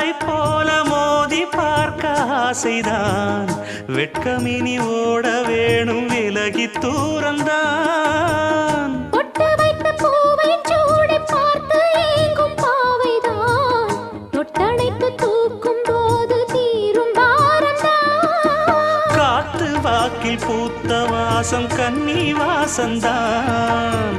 பார்வை போல மோதி பார்க்க ஆசைதான் வெட்கமினி ஓட வேணும் விலகி தூரந்தான் பொட்டு வைத்த பூவை சூடி பார்த்து ஏங்கும் பாவைதான் தொட்டணைத்து தூக்கும் போது தீரும் பாரந்தான் காத்து வாக்கில் பூத்த வாசம் கன்னி வாசந்தான்